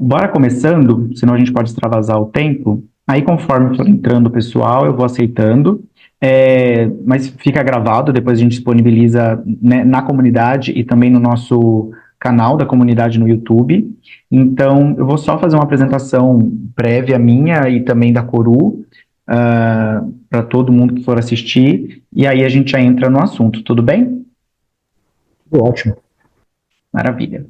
bora começando, senão a gente pode extravasar o tempo. Aí, conforme for entrando o pessoal, eu vou aceitando. Mas fica gravado, depois a gente disponibiliza, né, na comunidade e também no nosso canal da comunidade no YouTube. Então, eu vou só fazer uma apresentação prévia minha e também da Coru, para todo mundo que for assistir, e aí a gente já entra no assunto, tudo bem? Ótimo. Maravilha.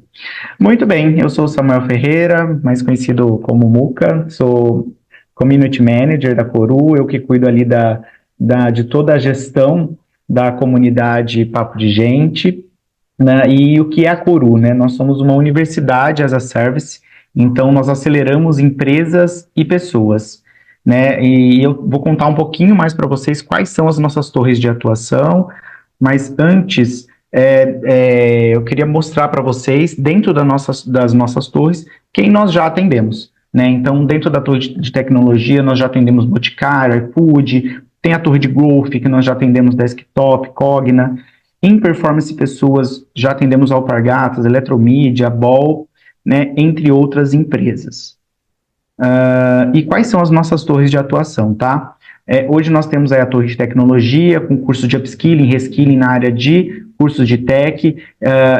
Muito bem, eu sou Samuel Ferreira, mais conhecido como Muca, sou Community Manager da Coru, eu que cuido ali de toda a gestão da comunidade Papo de Gente, né? E o que é a Coru, né? Nós somos uma universidade as a service, então nós aceleramos empresas e pessoas, né? E eu vou contar um pouquinho mais para vocês quais são as nossas torres de atuação, mas antes eu queria mostrar para vocês, dentro das nossas torres, quem nós já atendemos, né? Então, dentro da torre de tecnologia, nós já atendemos Boticário, iFood, tem a torre de Growth, que nós já atendemos Desktop, Cogna. Em performance pessoas, já atendemos Alpargatas, Eletromídia, Ball, né, entre outras empresas. E quais são as nossas torres de atuação, tá? Hoje nós temos aí a torre de tecnologia, com curso de upskilling, reskilling na área de cursos de tech,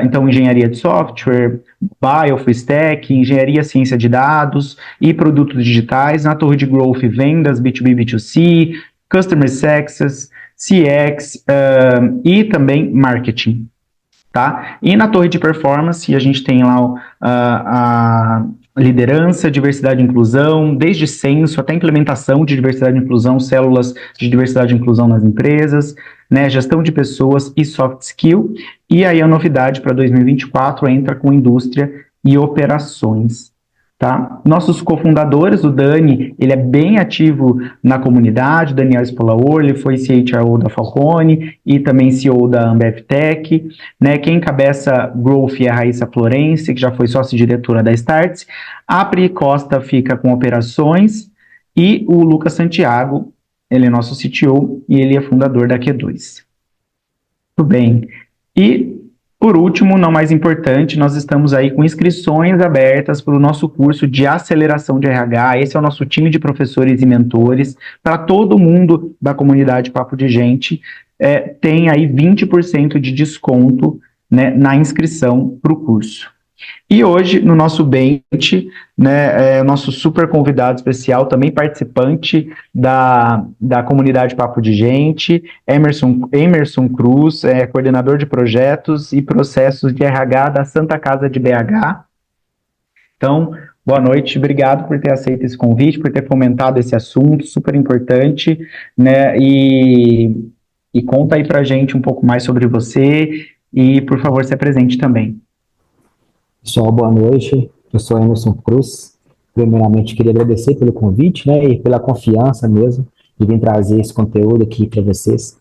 então engenharia de software, bio, full stack, engenharia, ciência de dados e produtos digitais. Na torre de growth, vendas, B2B, B2C, customer success, CX e também marketing. Tá? E na torre de performance, a gente tem lá a liderança, diversidade e inclusão, desde censo até implementação de diversidade e inclusão, células de diversidade e inclusão nas empresas, né, gestão de pessoas e soft skill. E aí a novidade para 2024 entra com indústria e operações. Tá? Nossos cofundadores, o Dani, ele é bem ativo na comunidade, Daniel Spolaor, ele foi CHRO da Falcone e também CEO da Ambev Tech, né? Quem encabeça Growth é a Raíssa Florence, que já foi sócia-diretora da Startse, a Pri Costa fica com operações e o Lucas Santiago, ele é nosso CTO e ele é fundador da Q2. Muito bem. E, por último, não mais importante, nós estamos aí com inscrições abertas para o nosso curso de aceleração de RH. Esse é o nosso time de professores e mentores. Para todo mundo da comunidade Papo de Gente, tem aí 20% de desconto, né, na inscrição para o curso. E hoje, no nosso bench, né, o nosso super convidado especial, também participante da comunidade Papo de Gente, Emerson Cruz, coordenador de projetos e processos de RH da Santa Casa de BH. Então, boa noite, obrigado por ter aceito esse convite, por ter fomentado esse assunto super importante, né, e conta aí pra gente um pouco mais sobre você e, por favor, se apresente também. Pessoal, boa noite. Eu sou Emerson Cruz. Primeiramente, queria agradecer pelo convite, né, e pela confiança mesmo de vir trazer esse conteúdo aqui para vocês.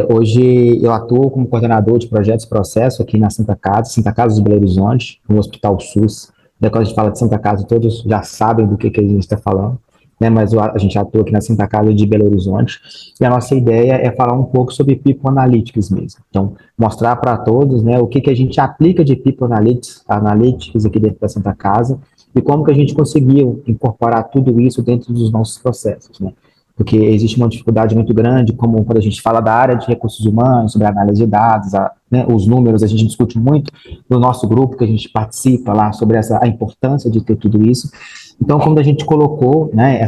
Hoje eu atuo como coordenador de projetos e processos aqui na Santa Casa de Belo Horizonte, no Hospital SUS. Quando a gente fala de Santa Casa, todos já sabem do que a gente está falando, né, mas a gente atua aqui na Santa Casa de Belo Horizonte. E a nossa ideia é falar um pouco sobre People Analytics mesmo. Então, mostrar para todos, né, o que a gente aplica de People Analytics aqui dentro da Santa Casa e como que a gente conseguiu incorporar tudo isso dentro dos nossos processos, né? Porque existe uma dificuldade muito grande, como quando a gente fala da área de recursos humanos, sobre a análise de dados, né, os números, a gente discute muito no nosso grupo que a gente participa lá sobre a importância de ter tudo isso. Então, quando a gente colocou, né,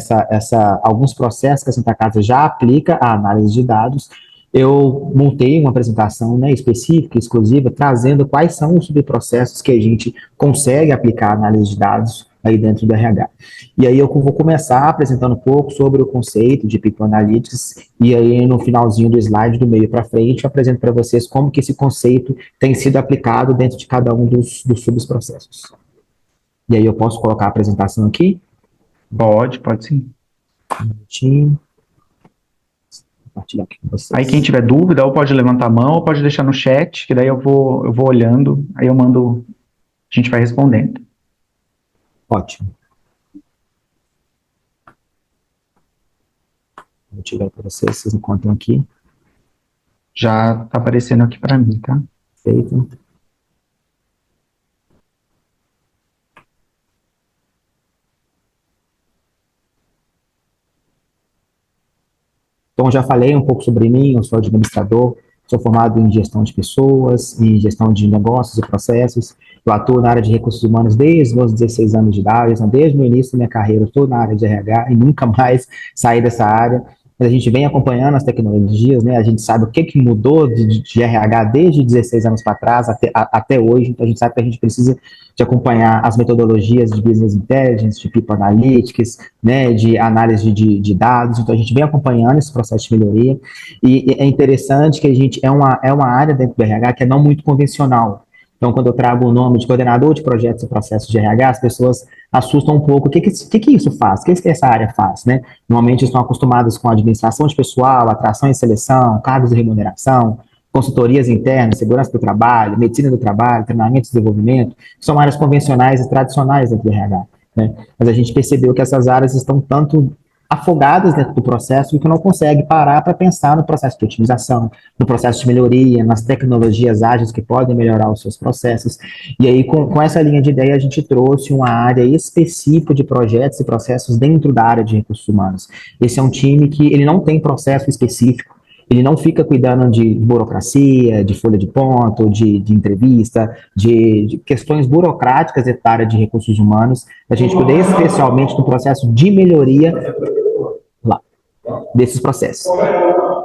alguns processos que a Santa Casa já aplica a análise de dados, eu montei uma apresentação, né, específica, exclusiva, trazendo quais são os subprocessos que a gente consegue aplicar a análise de dados aí dentro do RH. E aí eu vou começar apresentando um pouco sobre o conceito de People Analytics, e aí no finalzinho do slide, do meio para frente, eu apresento para vocês como que esse conceito tem sido aplicado dentro de cada um dos subprocessos. E aí eu posso colocar a apresentação aqui? Pode sim. Minutinho. Compartilhar aqui com Aí quem vocês. tiver dúvida, ou pode levantar a mão, ou pode deixar no chat, que daí eu vou olhando, aí eu mando, a gente vai respondendo. Ótimo. Vou tirar para vocês, vocês encontram aqui. Já tá aparecendo aqui para mim, tá? Feito. Então, já falei um pouco sobre mim, eu sou administrador, sou formado em gestão de pessoas, em gestão de negócios e processos. Eu atuo na área de recursos humanos desde os meus 16 anos de idade, então, desde o início da minha carreira, eu estou na área de RH e nunca mais saí dessa área. Mas a gente vem acompanhando as tecnologias, né? A gente sabe o que mudou de RH desde 16 anos para trás até hoje, então a gente sabe que a gente precisa de acompanhar as metodologias de business intelligence, de people analytics, né, de análise de dados, então a gente vem acompanhando esse processo de melhoria, e é interessante que a gente é uma área dentro do RH que é não muito convencional. Então, quando eu trago o nome de coordenador de projetos e processos de RH, as pessoas assustam um pouco. O que isso faz? O que essa área faz? Né? Normalmente estão acostumados com administração de pessoal, atração e seleção, cargos de remuneração, consultorias internas, segurança do trabalho, medicina do trabalho, treinamento e desenvolvimento, que são áreas convencionais e tradicionais dentro do RH. Né? Mas a gente percebeu que essas áreas estão tanto afogadas dentro do processo e que não consegue parar para pensar no processo de otimização, no processo de melhoria, nas tecnologias ágeis que podem melhorar os seus processos. E aí, com essa linha de ideia, a gente trouxe uma área específica de projetos e processos dentro da área de recursos humanos. Esse é um time que ele não tem processo específico, ele não fica cuidando de burocracia, de folha de ponto, de entrevista, de questões burocráticas da área de recursos humanos. A gente cuida especialmente do processo de melhoria lá, desses processos.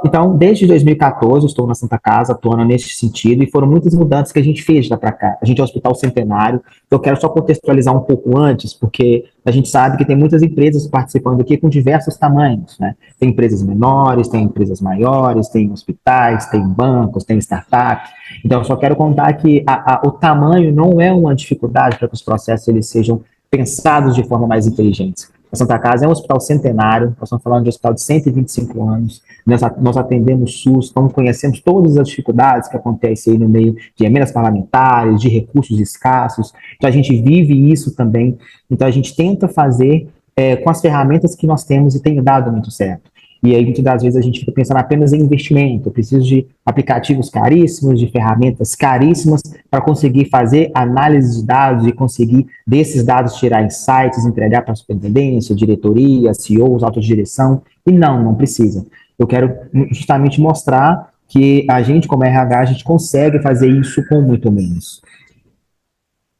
Então, desde 2014, estou na Santa Casa, atuando nesse sentido, e foram muitas mudanças que a gente fez lá para cá. A gente é um hospital centenário, eu quero só contextualizar um pouco antes, porque a gente sabe que tem muitas empresas participando aqui com diversos tamanhos, né? Tem empresas menores, tem empresas maiores, tem hospitais, tem bancos, tem startups. Então, eu só quero contar que o tamanho não é uma dificuldade para que os processos eles sejam pensados de forma mais inteligente. A Santa Casa é um hospital centenário, nós estamos falando de um hospital de 125 anos, nós atendemos SUS, então conhecemos todas as dificuldades que acontecem aí no meio de emendas parlamentares, de recursos escassos, então a gente vive isso também, então a gente tenta fazer com as ferramentas que nós temos e tem dado muito certo. E aí, muitas das vezes, a gente fica pensando apenas em investimento. Eu preciso de aplicativos caríssimos, de ferramentas caríssimas para conseguir fazer análise de dados e conseguir, desses dados, tirar insights, entregar para a superintendência, diretoria, CEOs, autodireção. E não precisa. Eu quero justamente mostrar que a gente, como RH, a gente consegue fazer isso com muito menos.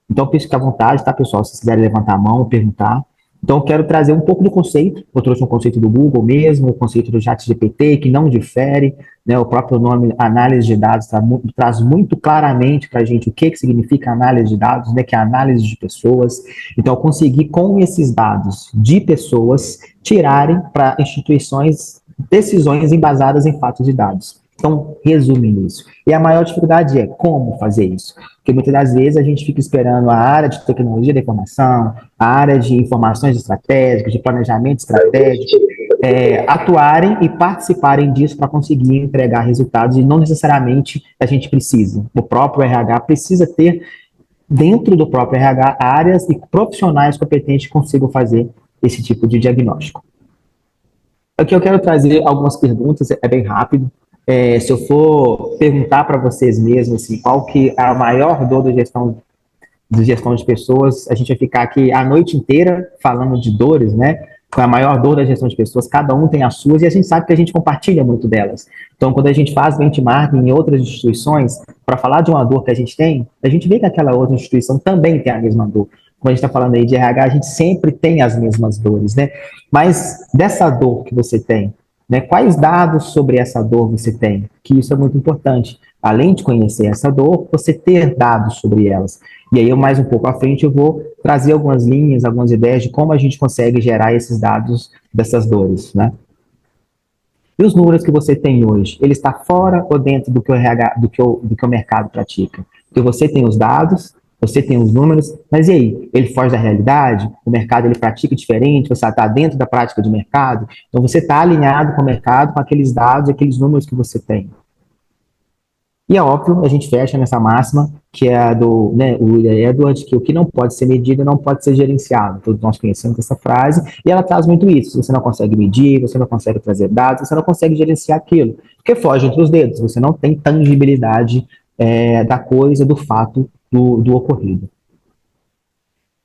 Então, fique à vontade, tá, pessoal? Se quiserem levantar a mão, perguntar. Então, eu quero trazer um pouco do conceito. Eu trouxe um conceito do Google mesmo, o conceito do ChatGPT, que não difere, né? O próprio nome análise de dados traz muito claramente para a gente o que significa análise de dados, né? Que é a análise de pessoas. Então, eu consegui, com esses dados de pessoas, tirarem para instituições decisões embasadas em fatos de dados. Então, resume isso. E a maior dificuldade é como fazer isso. Porque muitas das vezes a gente fica esperando a área de tecnologia da informação, a área de informações estratégicas, de planejamento estratégico, atuarem e participarem disso para conseguir entregar resultados, e não necessariamente a gente precisa. O próprio RH precisa ter, dentro do próprio RH, áreas e profissionais competentes que consigam fazer esse tipo de diagnóstico. Aqui eu quero trazer algumas perguntas, é bem rápido. Se eu for perguntar para vocês mesmos assim, qual que é a maior dor da gestão de pessoas, a gente vai ficar aqui a noite inteira falando de dores, né? Com a maior dor da gestão de pessoas, cada um tem as suas e a gente sabe que a gente compartilha muito delas. Então, quando a gente faz benchmarking em outras instituições, para falar de uma dor que a gente tem, a gente vê que aquela outra instituição também tem a mesma dor. Como a gente está falando aí de RH, a gente sempre tem as mesmas dores, né? Mas dessa dor que você tem, né, quais dados sobre essa dor você tem? Que isso é muito importante. Além de conhecer essa dor, você ter dados sobre elas. E aí, mais um pouco à frente, eu vou trazer algumas linhas, algumas ideias de como a gente consegue gerar esses dados dessas dores, né? E os números que você tem hoje, ele está fora ou dentro do que o mercado pratica? Porque você tem os dados, você tem os números, mas e aí? Ele foge da realidade? O mercado ele pratica diferente? Você está dentro da prática de mercado? Então você está alinhado com o mercado, com aqueles dados, aqueles números que você tem. E é óbvio, a gente fecha nessa máxima, que é a do William Edwards, que o que não pode ser medido não pode ser gerenciado. Todos nós conhecemos essa frase, e ela traz muito isso. Você não consegue medir, você não consegue trazer dados, você não consegue gerenciar aquilo, porque foge entre os dedos, você não tem tangibilidade da coisa, do fato, do ocorrido.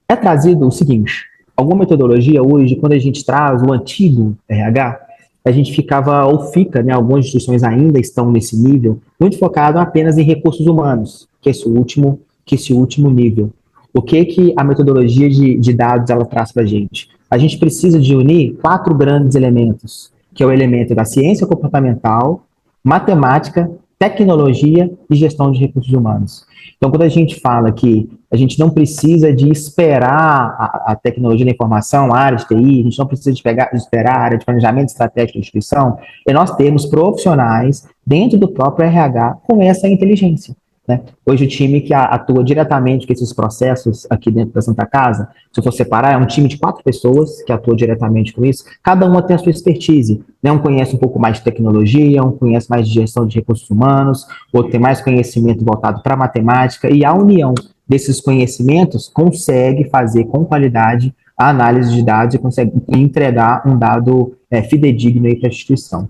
É trazido o seguinte, alguma metodologia hoje, quando a gente traz o antigo RH, a gente ficava, ou fica, né, algumas instituições ainda estão nesse nível, muito focado apenas em recursos humanos, que esse último nível. O que a metodologia de dados ela traz para a gente? A gente precisa de unir 4 grandes elementos, que é o elemento da ciência comportamental, matemática, tecnologia e gestão de recursos humanos. Então, quando a gente fala que a gente não precisa de esperar a tecnologia da informação, a área de TI, a gente não precisa de esperar a área de planejamento estratégico da instituição, é nós termos profissionais dentro do próprio RH com essa inteligência. Né? Hoje o time que atua diretamente com esses processos aqui dentro da Santa Casa, se eu for separar, é um time de 4 pessoas que atua diretamente com isso, cada uma tem a sua expertise, né? Um conhece um pouco mais de tecnologia, um conhece mais de gestão de recursos humanos, outro tem mais conhecimento voltado para matemática, e a união desses conhecimentos consegue fazer com qualidade a análise de dados e consegue entregar um dado fidedigno para a instituição.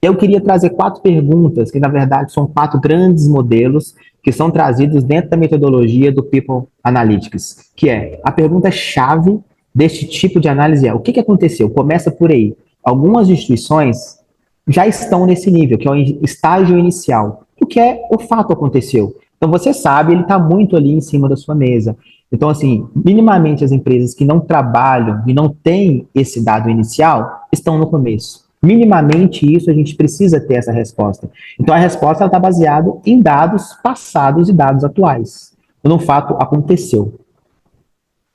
Eu queria trazer 4 perguntas, que na verdade são 4 grandes modelos que são trazidos dentro da metodologia do People Analytics, que é a pergunta-chave deste tipo de análise é: o que aconteceu? Começa por aí. Algumas instituições já estão nesse nível, que é o estágio inicial. O que é o fato aconteceu? Então você sabe, ele está muito ali em cima da sua mesa. Então, assim, minimamente as empresas que não trabalham e não têm esse dado inicial estão no começo. Minimamente isso, a gente precisa ter essa resposta. Então, a resposta está baseada em dados passados e dados atuais. Quando um fato aconteceu.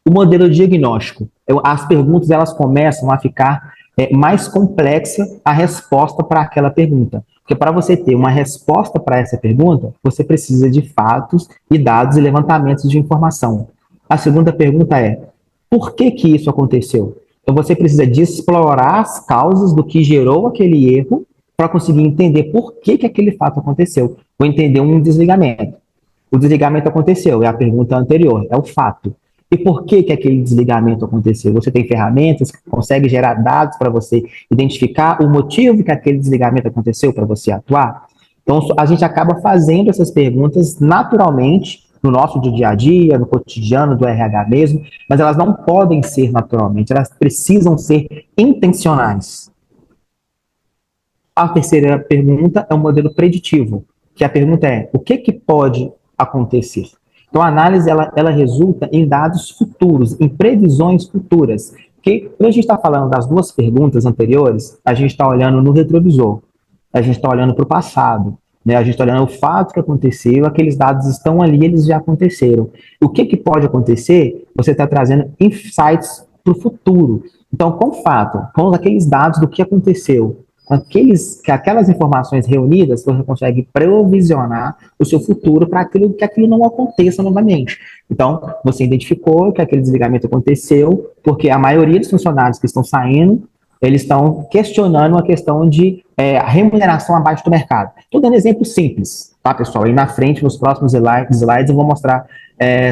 O modelo diagnóstico. As perguntas elas começam a ficar mais complexa a resposta para aquela pergunta. Porque para você ter uma resposta para essa pergunta, você precisa de fatos e dados e levantamentos de informação. A segunda pergunta é: por que isso aconteceu? Então, você precisa de explorar as causas do que gerou aquele erro para conseguir entender por que aquele fato aconteceu. Vou entender um desligamento. O desligamento aconteceu, é a pergunta anterior, é o fato. E por que aquele desligamento aconteceu? Você tem ferramentas que conseguem gerar dados para você identificar o motivo que aquele desligamento aconteceu para você atuar? Então, a gente acaba fazendo essas perguntas naturalmente no nosso dia a dia, no cotidiano do RH mesmo, mas elas não podem ser naturalmente, elas precisam ser intencionais. A terceira pergunta é um modelo preditivo, que a pergunta é: o que pode acontecer? Então, a análise ela resulta em dados futuros, em previsões futuras. Porque quando a gente está falando das 2 perguntas anteriores, a gente está olhando no retrovisor, a gente está olhando para o passado, né? A gente está olhando o fato que aconteceu, aqueles dados estão ali, eles já aconteceram. O que pode acontecer? Você está trazendo insights para o futuro. Então, com o fato, com aqueles dados do que aconteceu, aquelas informações reunidas, você consegue provisionar o seu futuro para que aquilo não aconteça novamente. Então, você identificou que aquele desligamento aconteceu, porque a maioria dos funcionários que estão saindo, eles estão questionando a questão de remuneração abaixo do mercado. Estou dando exemplos simples, tá, pessoal? Aí na frente, nos próximos slides, eu vou mostrar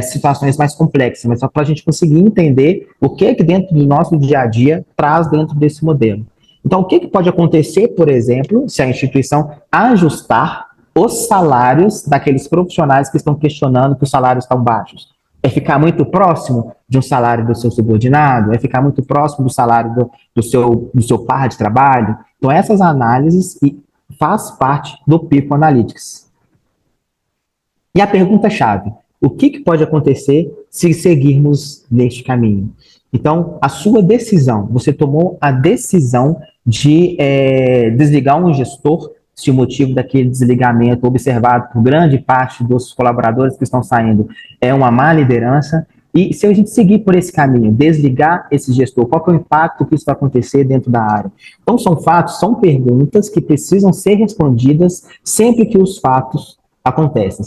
situações mais complexas, mas só para a gente conseguir entender o que dentro do nosso dia a dia traz dentro desse modelo. Então, o que pode acontecer, por exemplo, se a instituição ajustar os salários daqueles profissionais que estão questionando que os salários estão baixos? É ficar muito próximo de um salário do seu subordinado? É ficar muito próximo do salário do seu par de trabalho? Então, essas análises faz parte do People Analytics. E a pergunta-chave: o que pode acontecer se seguirmos neste caminho? Então, a sua decisão, você tomou a decisão de desligar um gestor, se o motivo daquele desligamento observado por grande parte dos colaboradores que estão saindo é uma má liderança, e se a gente seguir por esse caminho, desligar esse gestor, qual que é o impacto que isso vai acontecer dentro da área? Então, são fatos, são perguntas que precisam ser respondidas sempre que os fatos acontecem.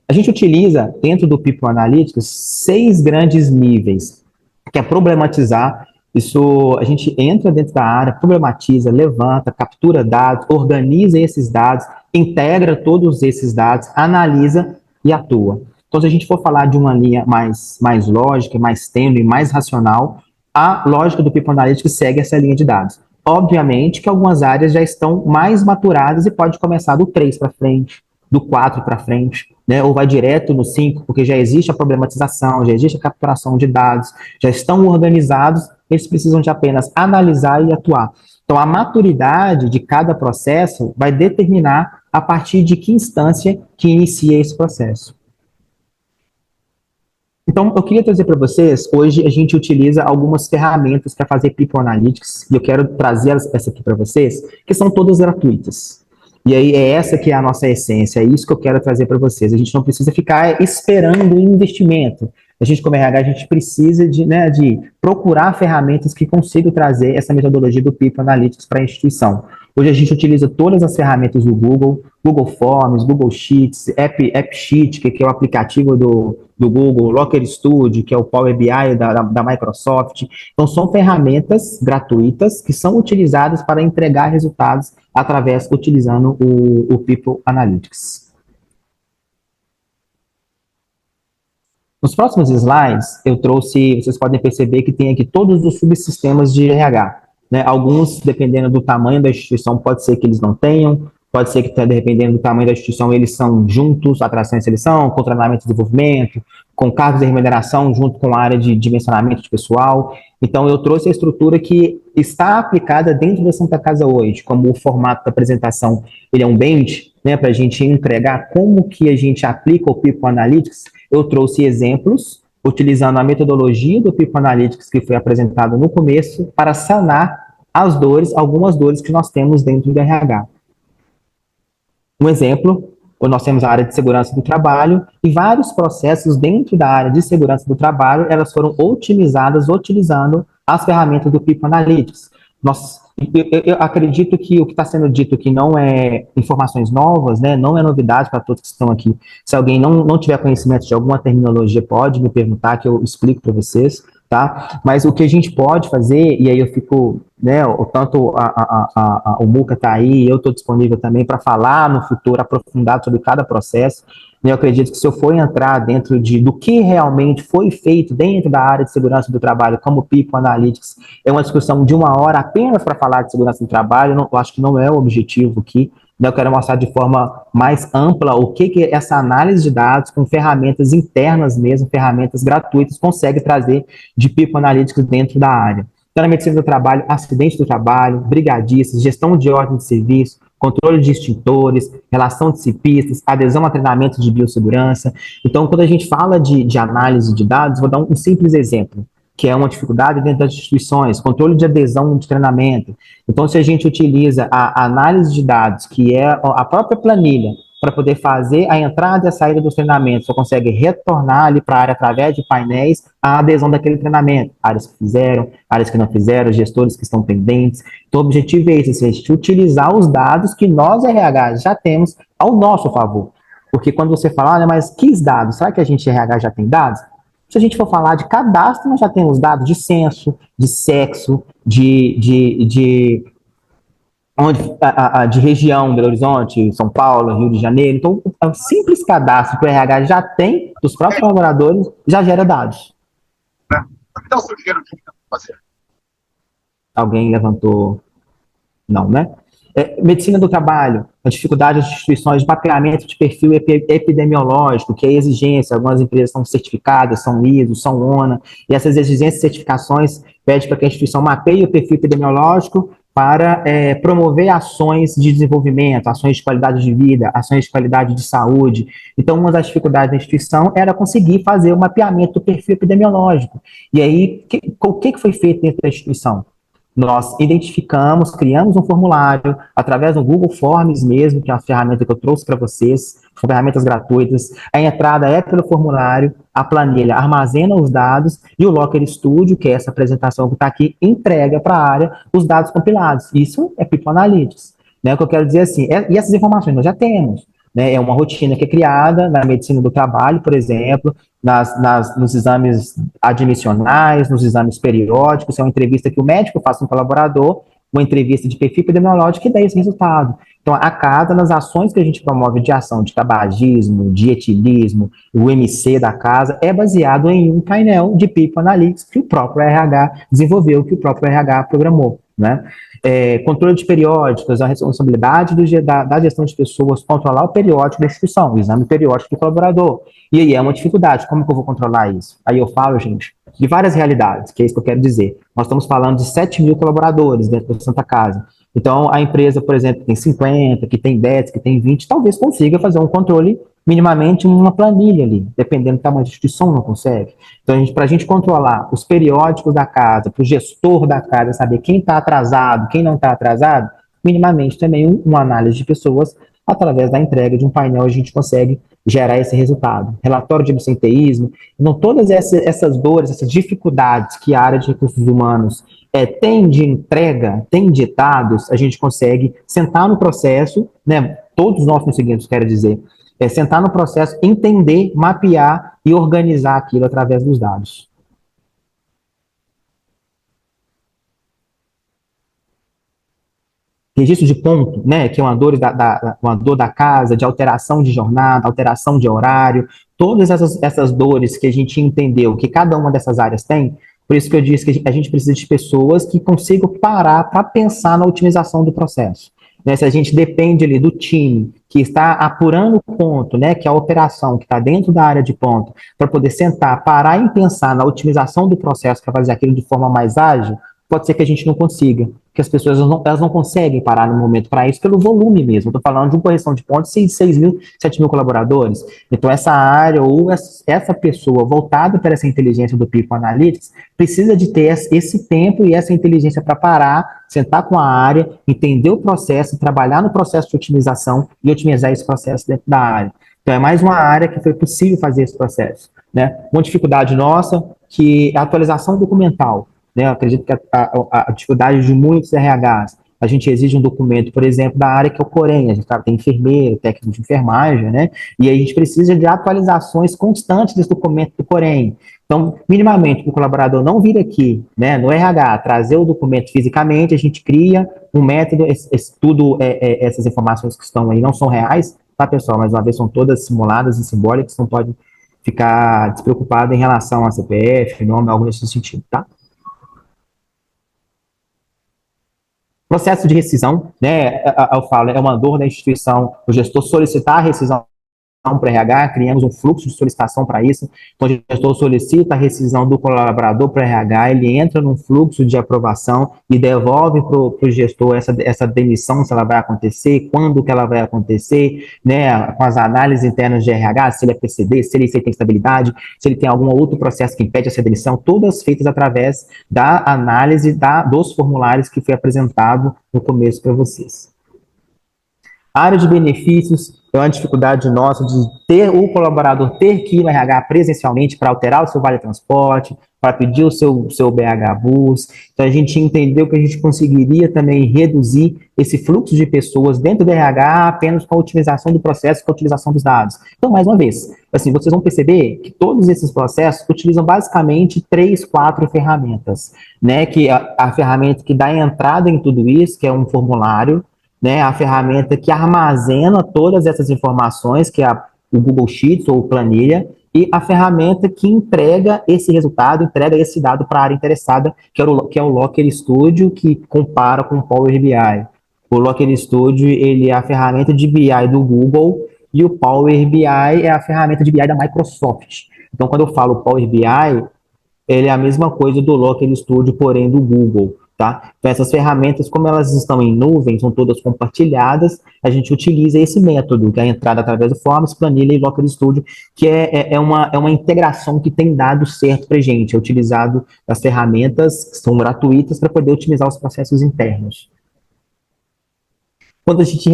A gente utiliza, dentro do People Analytics, 6 grandes níveis, que é problematizar. Isso, a gente entra dentro da área, problematiza, levanta, captura dados, organiza esses dados, integra todos esses dados, analisa e atua. Então, se a gente for falar de uma linha mais lógica, mais tênue, mais racional, a lógica do People Analytics segue essa linha de dados. Obviamente que algumas áreas já estão mais maturadas e pode começar do 3 para frente, do 4 para frente, né? Ou vai direto no 5, porque já existe a problematização, já existe a capturação de dados, já estão organizados, eles precisam de apenas analisar e atuar. Então, a maturidade de cada processo vai determinar a partir de que instância que inicia esse processo. Então, eu queria trazer para vocês, hoje a gente utiliza algumas ferramentas para fazer People Analytics, e eu quero trazer essa aqui para vocês, que são todas gratuitas. E aí é essa que é a nossa essência, é isso que eu quero trazer para vocês. A gente não precisa ficar esperando investimento. A gente, como RH, a gente precisa de procurar ferramentas que consigam trazer essa metodologia do People Analytics para a instituição. Hoje a gente utiliza todas as ferramentas do Google, Google Forms, Google Sheets, AppSheet, que é o aplicativo do Google, Locker Studio, que é o Power BI da Microsoft. Então, são ferramentas gratuitas que são utilizadas para entregar resultados utilizando o People Analytics. Nos próximos slides, eu trouxe, vocês podem perceber que tem aqui todos os subsistemas de RH. Né? Alguns, dependendo do tamanho da instituição, pode ser que eles não tenham, pode ser que, dependendo do tamanho da instituição, eles são juntos, atração e seleção, com treinamento e desenvolvimento, com cargos de remuneração, junto com a área de dimensionamento de pessoal. Então, eu trouxe a estrutura que está aplicada dentro da Santa Casa hoje, como o formato da apresentação, ele é um bench, né, para a gente entregar como que a gente aplica o People Analytics. Eu trouxe exemplos, utilizando a metodologia do People Analytics que foi apresentado no começo, para sanar as dores, algumas dores que nós temos dentro do RH. Um exemplo, nós temos a área de segurança do trabalho e vários processos dentro da área de segurança do trabalho, elas foram otimizadas utilizando as ferramentas do People Analytics. Eu acredito que o que está sendo dito aqui não é informações novas, né? Não é novidade para todos que estão aqui. Se alguém não tiver conhecimento de alguma terminologia, pode me perguntar que eu explico para vocês, tá? Mas o que a gente pode fazer, e aí eu fico, né, tanto o Muca está aí, eu estou disponível também para falar no futuro, aprofundado sobre cada processo. Eu acredito que se eu for entrar dentro do que realmente foi feito dentro da área de segurança do trabalho, como People Analytics, é uma discussão de 1 hora apenas para falar de segurança do trabalho, eu acho que não é o objetivo aqui. Eu quero mostrar de forma mais ampla o que essa análise de dados com ferramentas internas mesmo, ferramentas gratuitas, consegue trazer de People Analytics dentro da área. Então, na medicina do trabalho, acidente do trabalho, brigadistas, gestão de ordem de serviço, controle de extintores, relação de cipistas, adesão a treinamento de biossegurança. Então, quando a gente fala de análise de dados, vou dar um simples exemplo, que é uma dificuldade dentro das instituições, controle de adesão de treinamento. Então, se a gente utiliza a análise de dados, que é a própria planilha, para poder fazer a entrada e a saída dos treinamentos, você consegue retornar ali para a área através de painéis a adesão daquele treinamento, áreas que fizeram, áreas que não fizeram, gestores que estão pendentes. Então, o objetivo é esse, assim, a gente utilizar os dados que nós, RH, já temos ao nosso favor. Porque quando você fala, olha, mas que dados? Será que a gente, RH, já tem dados? Se a gente for falar de cadastro, nós já temos dados de censo, de sexo, de região, Belo Horizonte, São Paulo, Rio de Janeiro. Então, o simples cadastro que o RH já tem dos próprios colaboradores já gera dados. Então, o que fazer? Alguém levantou? Não, né? Medicina do trabalho, a dificuldade das instituições de mapeamento de perfil epidemiológico, que é exigência, algumas empresas são certificadas, são ISO, são ONA, e essas exigências e certificações pedem para que a instituição mapeie o perfil epidemiológico para promover ações de desenvolvimento, ações de qualidade de vida, ações de qualidade de saúde. Então, uma das dificuldades da instituição era conseguir fazer o mapeamento do perfil epidemiológico. E aí, o que foi feito dentro da instituição? Nós identificamos, criamos um formulário, através do Google Forms mesmo, que é a ferramenta que eu trouxe para vocês, são ferramentas gratuitas. A entrada é pelo formulário, a planilha armazena os dados e o Locker Studio, que é essa apresentação que está aqui, entrega para a área os dados compilados. Isso é People Analytics. Né? O que eu quero dizer assim, e essas informações nós já temos. Né? É uma rotina que é criada na medicina do trabalho, por exemplo, nos exames admissionais, nos exames periódicos, é uma entrevista que o médico faz com o colaborador, uma entrevista de perfil epidemiológico e dá esse resultado. Então, a cada nas ações que a gente promove de ação de tabagismo, de etilismo, o MC da casa, é baseado em um painel de People Analytics que o próprio RH desenvolveu, que o próprio RH programou. Né? Controle de periódicos, a responsabilidade da gestão de pessoas, controlar o periódico da instituição, o exame periódico do colaborador. E aí é uma dificuldade, como que eu vou controlar isso? Aí eu falo, gente, de várias realidades, que é isso que eu quero dizer. Nós estamos falando de 7 mil colaboradores dentro da Santa Casa. Então, a empresa, por exemplo, que tem 50, que tem 10, que tem 20, talvez consiga fazer um controle minimamente uma planilha ali, dependendo do tamanho da instituição, não consegue. Então, para a gente controlar os periódicos da casa, para o gestor da casa saber quem está atrasado, quem não está atrasado, minimamente também uma análise de pessoas, através da entrega de um painel, a gente consegue gerar esse resultado. Relatório de absenteísmo, então todas essas dores, essas dificuldades que a área de recursos humanos tem de entrega, tem de dados, a gente consegue sentar no processo, né, todos nós conseguimos, quero dizer, sentar no processo, entender, mapear e organizar aquilo através dos dados. Registro de ponto, né, que é uma uma dor da casa, de alteração de jornada, alteração de horário, todas essas dores que a gente entendeu que cada uma dessas áreas tem, por isso que eu disse que a gente precisa de pessoas que consigam parar para pensar na otimização do processo. Né, se a gente depende ali do time que está apurando o ponto, né, que é a operação que está dentro da área de ponto, para poder sentar, parar e pensar na otimização do processo para fazer aquilo de forma mais ágil, pode ser que a gente não consiga, porque as pessoas elas não conseguem parar no momento para isso pelo volume mesmo. Estou falando de uma correção de pontos de 6 mil, 7 mil colaboradores. Então, essa área ou essa pessoa voltada para essa inteligência do People Analytics precisa de ter esse tempo e essa inteligência para parar, sentar com a área, entender o processo, trabalhar no processo de otimização e otimizar esse processo dentro da área. Então, é mais uma área que foi possível fazer esse processo. Né? Uma dificuldade nossa, que é a atualização documental. Né? Eu acredito que a dificuldade de muitos RHs, a gente exige um documento, por exemplo, da área que é o Corém, a gente tem enfermeiro, técnico de enfermagem, né? E aí a gente precisa de atualizações constantes desse documento do Corém. Então, minimamente, para o colaborador não vir aqui, né, no RH, trazer o documento fisicamente, a gente cria um método, essas informações que estão aí não são reais, tá, pessoal? Mais uma vez, são todas simuladas e simbólicas, não pode ficar despreocupado em relação a CPF, nome, algo nesse sentido, tá? Processo de rescisão, né, eu falo, é uma dor da instituição, o gestor solicitar a rescisão para o RH, criamos um fluxo de solicitação para isso, então o gestor solicita a rescisão do colaborador para o RH, ele entra num fluxo de aprovação e devolve para o gestor essa demissão, se ela vai acontecer, quando que ela vai acontecer, né, com as análises internas de RH, se ele é PCD, se ele tem estabilidade, se ele tem algum outro processo que impede essa demissão, todas feitas através da análise dos formulários que foi apresentado no começo para vocês. A área de benefícios é uma dificuldade nossa de ter o colaborador ter que ir no RH presencialmente para alterar o seu vale transporte, para pedir o seu BH Bus. Então, a gente entendeu que a gente conseguiria também reduzir esse fluxo de pessoas dentro do RH apenas com a otimização do processo, com a utilização dos dados. Então, mais uma vez, assim, vocês vão perceber que todos esses processos utilizam basicamente 3, 4 ferramentas, né? Que a ferramenta que dá entrada em tudo isso, que é um formulário, né, a ferramenta que armazena todas essas informações, que é o Google Sheets ou planilha, e a ferramenta que entrega esse resultado, entrega esse dado para a área interessada, que é o Locker Studio, que compara com o Power BI. O Locker Studio, ele é a ferramenta de BI do Google, e o Power BI é a ferramenta de BI da Microsoft. Então, quando eu falo Power BI, ele é a mesma coisa do Locker Studio, porém do Google. Tá? Então, essas ferramentas, como elas estão em nuvem, são todas compartilhadas, a gente utiliza esse método, que é a entrada através do Forms, planilha e Locker Studio, que é uma integração que tem dado certo para a gente, é utilizado as ferramentas que são gratuitas para poder otimizar os processos internos. Quando a gente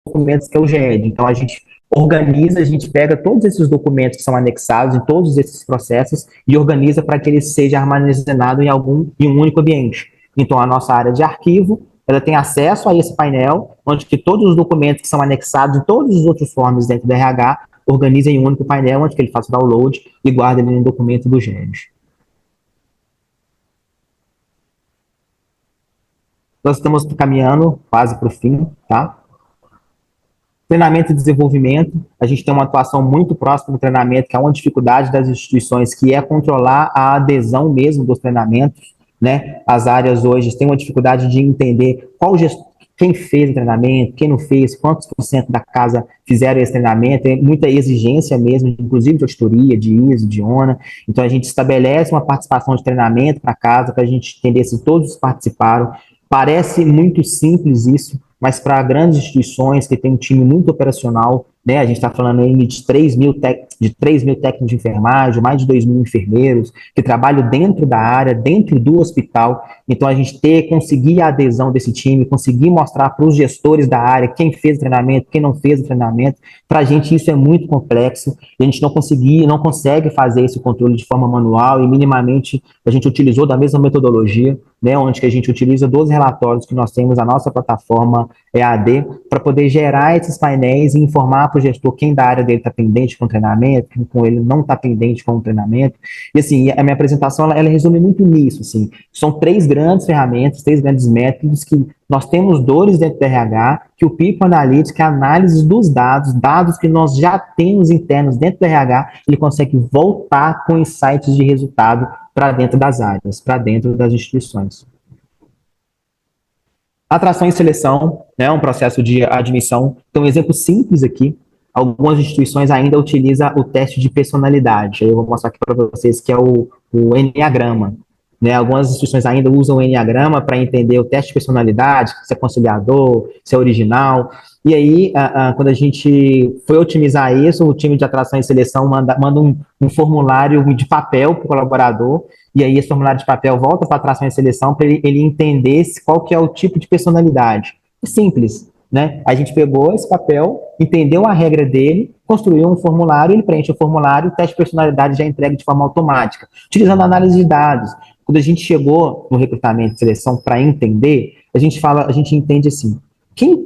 documentos que é o GED. Então, a gente organiza, a gente pega todos esses documentos que são anexados em todos esses processos e organiza para que ele seja armazenado em um único ambiente. Então, a nossa área de arquivo, ela tem acesso a esse painel, onde que todos os documentos que são anexados em todos os outros forms dentro do RH, organiza em um único painel, onde que ele faz o download e guarda ele no documento do GED. Nós estamos caminhando quase para o fim, tá? Treinamento e desenvolvimento, a gente tem uma atuação muito próxima do treinamento, que é uma dificuldade das instituições, que é controlar a adesão mesmo dos treinamentos. né? As áreas hoje têm uma dificuldade de entender quem fez o treinamento, quem não fez, quantos por cento da casa fizeram esse treinamento, tem muita exigência mesmo, inclusive de auditoria, de ISO, de ONA. Então, a gente estabelece uma participação de treinamento para casa, para a gente entender se todos participaram. Parece muito simples isso, mas para grandes instituições que têm um time muito operacional, né, a gente está falando aí de 3 mil técnicos de enfermagem, mais de 2 mil enfermeiros, que trabalham dentro da área, dentro do hospital. Então, a gente conseguir a adesão desse time, conseguir mostrar para os gestores da área quem fez o treinamento, quem não fez o treinamento, para a gente isso é muito complexo, e a gente não consegue fazer esse controle de forma manual, e minimamente a gente utilizou da mesma metodologia, né, onde que a gente utiliza 12 relatórios que nós temos na nossa plataforma EAD, para poder gerar esses painéis e informar para o gestor quem da área dele está pendente com o treinamento, quem com ele não está pendente com o treinamento. E assim, a minha apresentação, ela resume muito nisso, assim, são 3 grandes ferramentas, 3 grandes métodos que nós temos dores dentro do RH, que o People Analytics, que é a análise dos dados que nós já temos internos dentro do RH, ele consegue voltar com insights de resultado para dentro das áreas, para dentro das instituições. Atração e seleção, né, um processo de admissão. Então, um exemplo simples aqui, algumas instituições ainda utilizam o teste de personalidade. Aí eu vou mostrar aqui para vocês que é o Enneagrama. Né, algumas instituições ainda usam o Enneagrama para entender o teste de personalidade, se é conciliador, se é original. E aí, quando a gente foi otimizar isso, o time de atração e seleção manda um formulário de papel para o colaborador, e aí esse formulário de papel volta para a atração e seleção para ele entender qual que é o tipo de personalidade. É simples, né? A gente pegou esse papel, entendeu a regra dele, construiu um formulário, ele preenche o formulário, o teste de personalidade já é entregue de forma automática, utilizando a análise de dados. Quando a gente chegou no recrutamento e seleção para entender, a gente entende assim,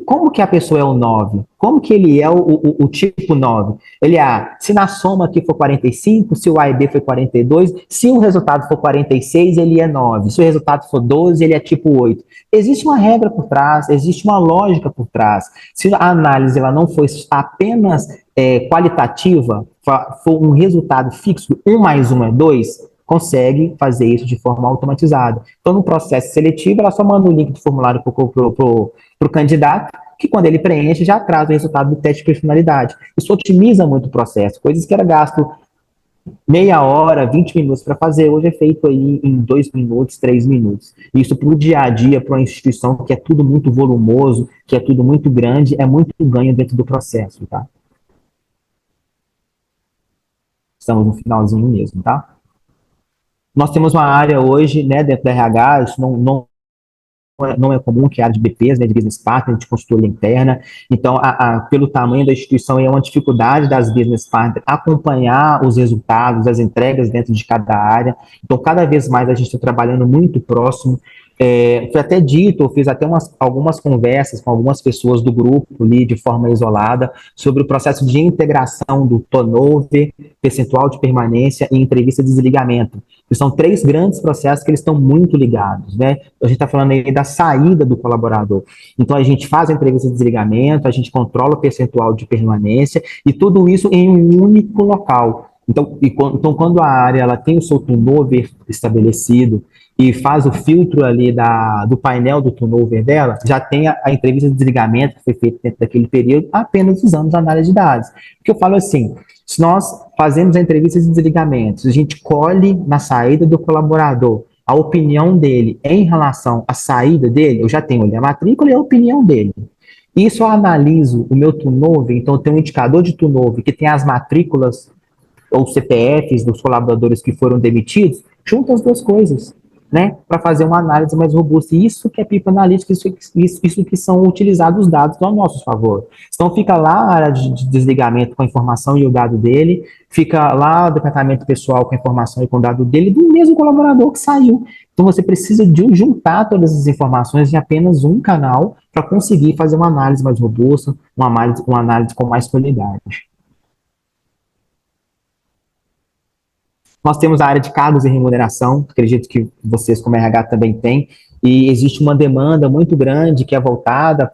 como que a pessoa é o 9? Como que ele é o tipo 9? Ele é, se na soma aqui for 45, se o A e B foi 42, se o resultado for 46, ele é 9. Se o resultado for 12, ele é tipo 8. Existe uma regra por trás, existe uma lógica por trás. Se a análise ela não for apenas qualitativa, for um resultado fixo, 1 mais 1 é 2, consegue fazer isso de forma automatizada. Então, no processo seletivo, ela só manda o link do formulário para o candidato, que quando ele preenche, já traz o resultado do teste de personalidade. Isso otimiza muito o processo. Coisas que era gasto meia hora, 20 minutos para fazer, hoje é feito aí em 2 minutos, 3 minutos. Isso para o dia a dia, para uma instituição que é tudo muito volumoso, que é tudo muito grande, é muito ganho dentro do processo, tá? Estamos no finalzinho mesmo, tá? Nós temos uma área hoje, né, dentro da RH, isso não é comum, que é a área de BPs, né, de Business Partner, de consultoria interna. Então, pelo tamanho da instituição, é uma dificuldade das Business Partners acompanhar os resultados, as entregas dentro de cada área. Então, cada vez mais a gente está trabalhando muito próximo. Foi até dito, eu fiz até algumas conversas com algumas pessoas do grupo ali, de forma isolada, sobre o processo de integração do turnover, percentual de permanência e entrevista de desligamento. Que são 3 grandes processos que eles estão muito ligados, né? A gente está falando aí da saída do colaborador. Então, a gente faz a entrevista de desligamento, a gente controla o percentual de permanência e tudo isso em um único local. Então, quando a área ela tem o seu turnover estabelecido e faz o filtro ali do painel do turnover dela, já tem a entrevista de desligamento que foi feita dentro daquele período, apenas usando a análise de dados. Porque eu falo assim, se nós fazemos a entrevista de desligamento, a gente colhe na saída do colaborador a opinião dele em relação à saída dele, eu já tenho ali a matrícula e a opinião dele. Isso eu analiso o meu turnover, então eu tenho um indicador de turnover que tem as matrículas ou CPFs dos colaboradores que foram demitidos, junto as 2 coisas, né, para fazer uma análise mais robusta. E isso que é People Analytics, isso que são utilizados os dados ao nosso favor. Então, fica lá a área de desligamento com a informação e o dado dele, fica lá o departamento pessoal com a informação e com o dado dele, do mesmo colaborador que saiu. Então, você precisa de juntar todas essas informações em apenas um canal para conseguir fazer uma análise mais robusta, uma análise com mais qualidade. Nós temos a área de cargos e remuneração, acredito que vocês, como RH, também têm, e existe uma demanda muito grande que é voltada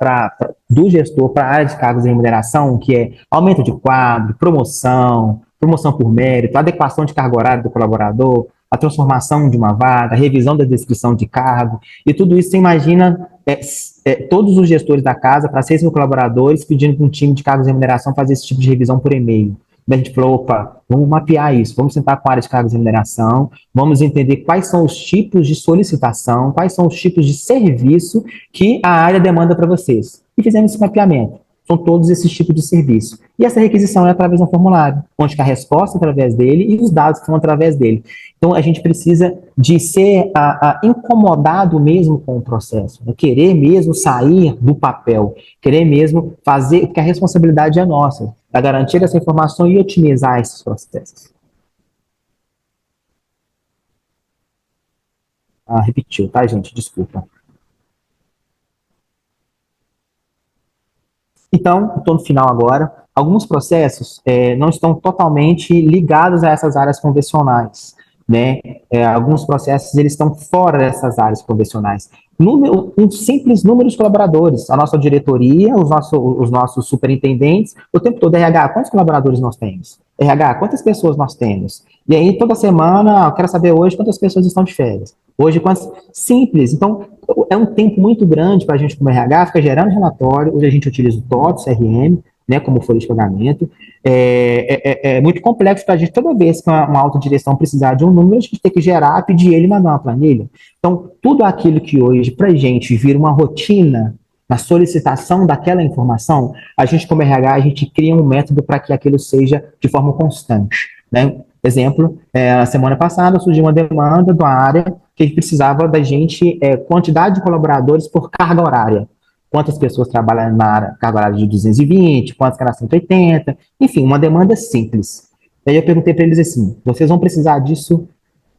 do gestor para a área de cargos e remuneração, que é aumento de quadro, promoção por mérito, adequação de carga horária do colaborador, a transformação de uma vaga, a revisão da descrição de cargo, e tudo isso você imagina todos os gestores da casa, para 6 mil colaboradores, pedindo para um time de cargos e remuneração fazer esse tipo de revisão por e-mail. Daí a gente falou, opa, vamos mapear isso, vamos sentar com a área de cargos e remuneração, vamos entender quais são os tipos de solicitação, quais são os tipos de serviço que a área demanda para vocês. E fizemos esse mapeamento. São todos esses tipos de serviço. E essa requisição é através de um formulário, onde a resposta é através dele e os dados são através dele. Então, a gente precisa de ser incomodado mesmo com o processo, né? Querer mesmo sair do papel, querer mesmo fazer, porque a responsabilidade é nossa, da garantir essa informação e otimizar esses processos. Repetiu, tá, gente? Desculpa. Então, estou no final agora. Alguns processos não estão totalmente ligados a essas áreas convencionais, né? Alguns processos eles estão fora dessas áreas convencionais. Um simples número de colaboradores, a nossa diretoria, os nossos superintendentes, o tempo todo, RH, quantos colaboradores nós temos? RH, quantas pessoas nós temos? E aí, toda semana, eu quero saber hoje quantas pessoas estão de férias. Hoje, quantas? Simples. Então, é um tempo muito grande para a gente, como RH, ficar gerando relatório. Hoje a gente utiliza o TOTS, CRM, né, como folha de pagamento. É muito complexo para a gente, toda vez que uma autodireção precisar de um número, a gente tem que gerar, pedir ele e mandar uma planilha. Então, tudo aquilo que hoje, para a gente, vira uma rotina na solicitação daquela informação, a gente, como RH, a gente cria um método para que aquilo seja de forma constante, né? Exemplo, a semana passada surgiu uma demanda da área que a gente precisava da gente, quantidade de colaboradores por carga horária. Quantas pessoas trabalham na área, carga horária de 220, quantas que era 180, enfim, uma demanda simples. Aí eu perguntei para eles assim, vocês vão precisar disso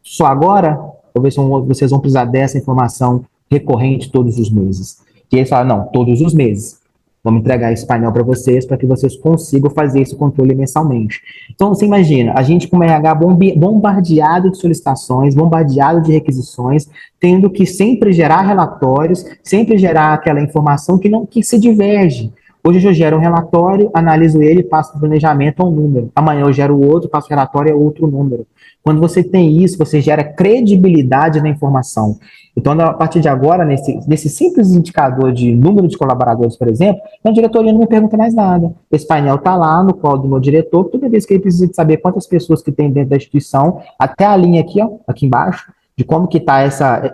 só agora? Ou vocês vão precisar dessa informação recorrente todos os meses? E eles falaram, não, todos os meses. Vamos entregar esse painel para vocês vocês consigam fazer esse controle mensalmente. Então, você imagina, a gente como RH bombardeado de solicitações, bombardeado de requisições, tendo que sempre gerar relatórios, sempre gerar aquela informação que se diverge. Hoje eu gero um relatório, analiso ele, passo o planejamento a um número. Amanhã eu gero outro, passo o relatório a outro número. Quando você tem isso, você gera credibilidade na informação. Então, a partir de agora, nesse simples indicador de número de colaboradores, por exemplo, a diretoria não me pergunta mais nada. Esse painel está lá no colo do meu diretor, toda vez que ele precisa de saber quantas pessoas que tem dentro da instituição, até a linha aqui, ó, aqui embaixo, de como que está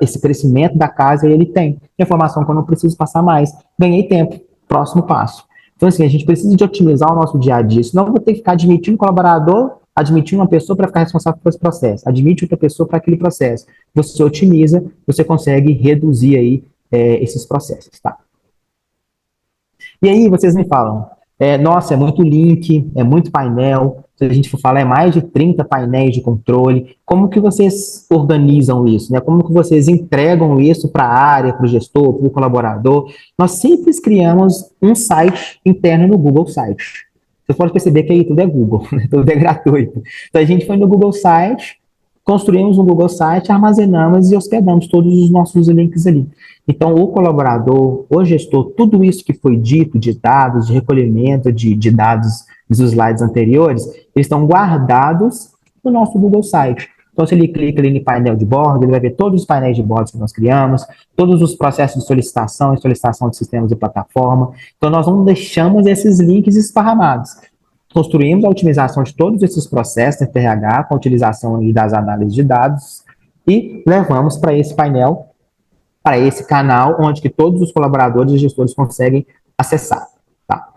esse crescimento da casa, ele tem. Informação que eu não preciso passar mais. Ganhei tempo. Próximo passo. Então, assim, a gente precisa de otimizar o nosso dia a dia, senão eu vou ter que ficar admitindo colaborador, admitindo uma pessoa para ficar responsável por esse processo, admite outra pessoa para aquele processo. Você otimiza, você consegue reduzir aí esses processos, tá? E aí vocês me falam, nossa, é muito link, é muito painel, se a gente for falar, é mais de 30 painéis de controle. Como que vocês organizam isso, né? Como que vocês entregam isso para a área, para o gestor, para o colaborador? Nós simples criamos um site interno no Google Site. Você pode perceber que aí tudo é Google, né? Tudo é gratuito. Então a gente foi no Google Site, construímos um Google Site, armazenamos e hospedamos todos os nossos links ali. Então, o colaborador, o gestor, tudo isso que foi dito de dados, de recolhimento de dados dos slides anteriores, eles estão guardados no nosso Google Site. Então, se ele clica ali no painel de bordo, ele vai ver todos os painéis de bordo que nós criamos, todos os processos de solicitação e solicitação de sistemas e plataforma. Então, nós não deixamos esses links esparramados. Construímos a otimização de todos esses processos da RH, com a utilização das análises de dados, e levamos para esse painel, para esse canal, onde que todos os colaboradores e gestores conseguem acessar. Tá?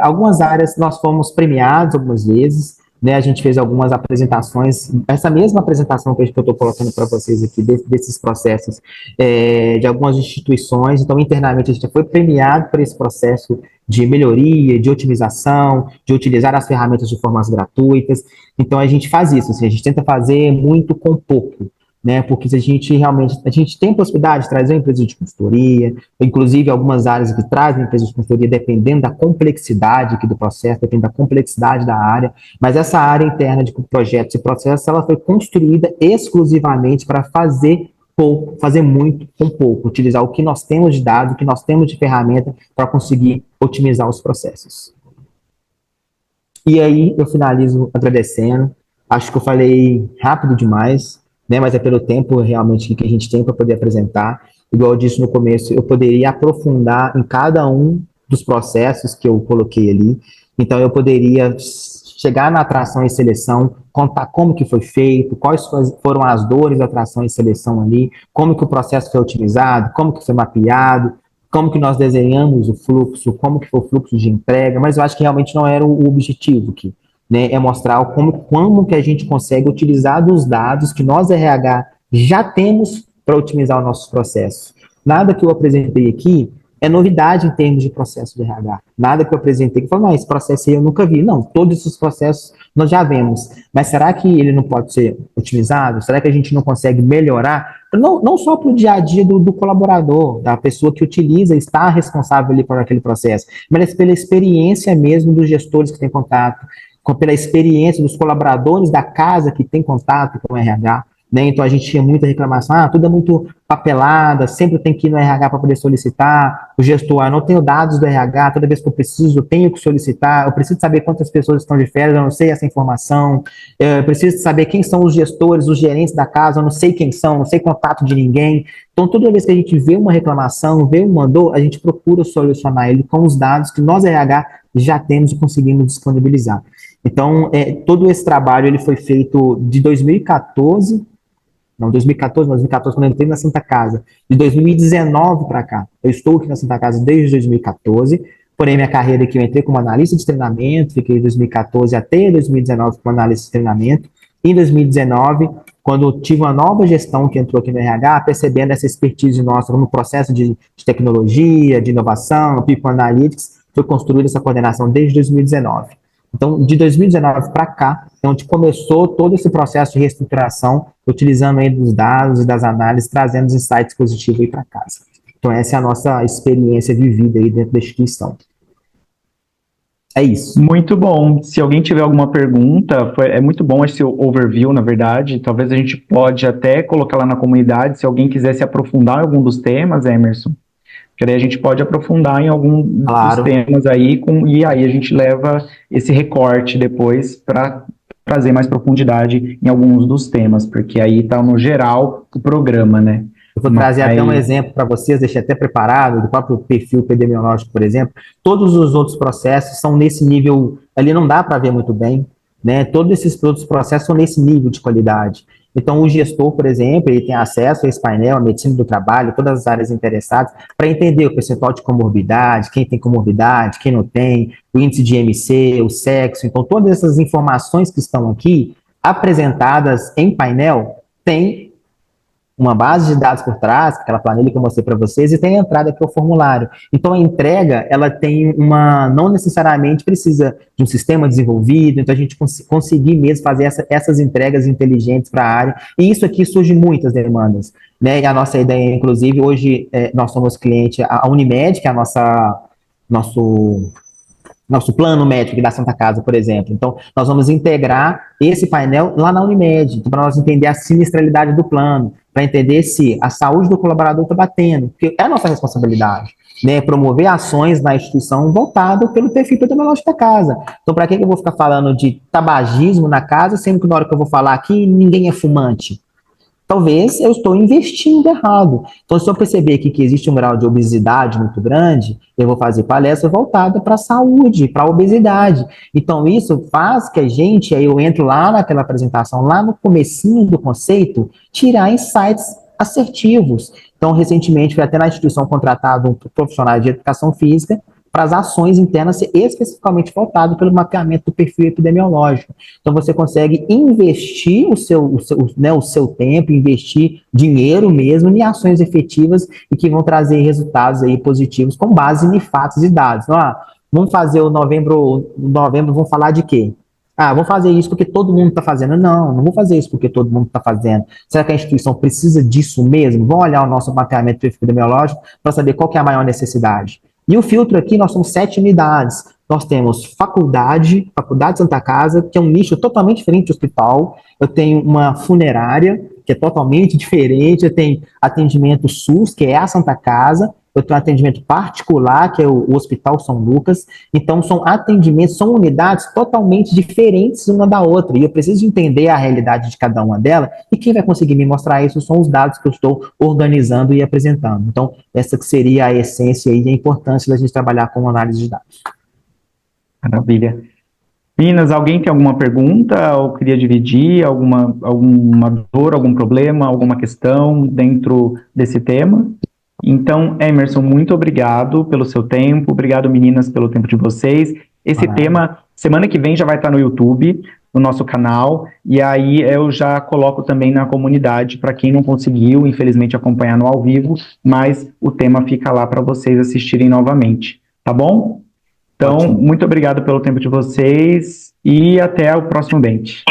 Algumas áreas nós fomos premiados algumas vezes, né? A gente fez algumas apresentações, essa mesma apresentação que eu estou colocando para vocês aqui, desses processos de algumas instituições. Então, internamente, a gente foi premiado por esse processo de melhoria, de otimização, de utilizar as ferramentas de formas gratuitas. Então, a gente faz isso, assim, a gente tenta fazer muito com pouco, né? Porque se a gente tem possibilidade de trazer uma empresa de consultoria, inclusive algumas áreas que trazem empresas de consultoria, dependendo da complexidade aqui do processo, dependendo da complexidade da área, mas essa área interna de projetos e processos, ela foi construída exclusivamente para fazer pouco, fazer muito com pouco, utilizar o que nós temos de dados, o que nós temos de ferramenta para conseguir otimizar os processos. E aí eu finalizo agradecendo. Acho que eu falei rápido demais, né? Mas é pelo tempo realmente que a gente tem para poder apresentar. Igual eu disse no começo, eu poderia aprofundar em cada um dos processos que eu coloquei ali. Então eu poderia chegar na atração e seleção, contar como que foi feito, quais foram as dores da atração e seleção ali, como que o processo foi otimizado, como que foi mapeado, como que nós desenhamos o fluxo, como que foi o fluxo de entrega, mas eu acho que realmente não era o objetivo aqui, né? É mostrar como que a gente consegue utilizar dos dados que nós, RH, já temos para otimizar os nossos processos. Nada que eu apresentei aqui é novidade em termos de processo de RH. Nada que eu apresentei que falou, não, esse processo aí eu nunca vi. Não, todos esses processos nós já vemos. Mas será que ele não pode ser otimizado? Será que a gente não consegue melhorar? Não só para o dia a dia do colaborador, da pessoa que utiliza, está responsável ali por aquele processo, mas pela experiência mesmo dos gestores que têm contato, pela experiência dos colaboradores da casa que tem contato com o RH. Né? Então a gente tinha muita reclamação, tudo é muito papelada, sempre tem que ir no RH para poder solicitar, o gestor, não tenho dados do RH, toda vez que eu preciso, eu tenho que solicitar, eu preciso saber quantas pessoas estão de férias, eu não sei essa informação, eu preciso saber quem são os gestores, os gerentes da casa, eu não sei quem são, não sei contato de ninguém. Então toda vez que a gente vê uma reclamação, vê um mandou, a gente procura solucionar ele com os dados que nós RH já temos e conseguimos disponibilizar. Então, todo esse trabalho ele foi feito de 2014, não, 2014, quando eu entrei na Santa Casa, de 2019 para cá. Eu estou aqui na Santa Casa desde 2014, porém minha carreira aqui eu entrei como analista de treinamento, fiquei de 2014 até 2019 como analista de treinamento. Em 2019, quando eu tive uma nova gestão que entrou aqui no RH, percebendo essa expertise nossa no processo de tecnologia, de inovação, People Analytics, foi construída essa coordenação desde 2019. Então, de 2019 para cá, é onde começou todo esse processo de reestruturação, utilizando aí dos dados e das análises, trazendo os insights positivos aí para casa. Então, essa é a nossa experiência vivida aí dentro da instituição. É isso. Muito bom. Se alguém tiver alguma pergunta, é muito bom esse overview, na verdade. Talvez a gente pode até colocar lá na comunidade, se alguém quiser se aprofundar em algum dos temas, Emerson. Porque daí a gente pode aprofundar em algum dos temas aí, e aí a gente leva esse recorte depois para trazer mais profundidade em alguns dos temas, porque aí está no geral o programa, né? Eu vou trazer até um exemplo para vocês, deixei até preparado, do próprio perfil epidemiológico, por exemplo. Todos os outros processos são nesse nível, ali não dá para ver muito bem, né? Todos esses outros processos são nesse nível de qualidade. Então, o gestor, por exemplo, ele tem acesso a esse painel, a medicina do trabalho, todas as áreas interessadas, para entender o percentual de comorbidade, quem tem comorbidade, quem não tem, o índice de IMC, o sexo. Então, todas essas informações que estão aqui, apresentadas em painel, tem uma base de dados por trás, aquela planilha que eu mostrei para vocês, e tem a entrada que é o formulário. Então, a entrega, ela tem não necessariamente precisa de um sistema desenvolvido, então a gente conseguir mesmo fazer essas entregas inteligentes para a área, e isso aqui surge muitas demandas, né? E a nossa ideia, inclusive, hoje, nós somos cliente, a Unimed, que é nosso plano médico da Santa Casa, por exemplo. Então, nós vamos integrar esse painel lá na Unimed, então, para nós entender a sinistralidade do plano, para entender se a saúde do colaborador está batendo, porque é a nossa responsabilidade, né? Promover ações na instituição voltado pelo perfil epidemiológico da casa. Então, para que eu vou ficar falando de tabagismo na casa, sendo que na hora que eu vou falar aqui, ninguém é fumante? Talvez eu estou investindo errado. Então, se eu perceber aqui que existe um grau de obesidade muito grande, eu vou fazer palestra voltada para a saúde, para a obesidade. Então, isso faz que a gente, aí eu entro lá naquela apresentação, lá no comecinho do conceito, tirar insights assertivos. Então, recentemente, foi até na instituição contratado um profissional de educação física para as ações internas ser especificamente voltado pelo mapeamento do perfil epidemiológico. Então, você consegue investir o seu tempo, investir dinheiro mesmo em ações efetivas e que vão trazer resultados aí positivos com base em fatos e dados. Então, vamos fazer o novembro, vamos falar de quê? Vou fazer isso porque todo mundo está fazendo. Não vou fazer isso porque todo mundo está fazendo. Será que a instituição precisa disso mesmo? Vamos olhar o nosso mapeamento epidemiológico para saber qual que é a maior necessidade. E o filtro aqui, nós somos 7 unidades. Nós temos Faculdade Santa Casa, que é um nicho totalmente diferente do hospital. Eu tenho uma funerária, que é totalmente diferente. Eu tenho atendimento SUS, que é a Santa Casa. eu tenho um atendimento particular, que é o Hospital São Lucas. Então, são atendimentos, são unidades totalmente diferentes uma da outra, e eu preciso entender a realidade de cada uma delas, e quem vai conseguir me mostrar isso são os dados que eu estou organizando e apresentando. Então, essa que seria a essência e a importância da gente trabalhar com análise de dados. Maravilha. Meninas, alguém tem alguma pergunta ou queria dividir alguma dor, algum problema, alguma questão dentro desse tema? Então, Emerson, muito obrigado pelo seu tempo, obrigado, meninas, pelo tempo de vocês. Esse tema, semana que vem, já vai estar no YouTube, no nosso canal, e aí eu já coloco também na comunidade, para quem não conseguiu, infelizmente, acompanhar no ao vivo, mas o tema fica lá para vocês assistirem novamente, tá bom? Então, muito obrigado pelo tempo de vocês e até o próximo Bench.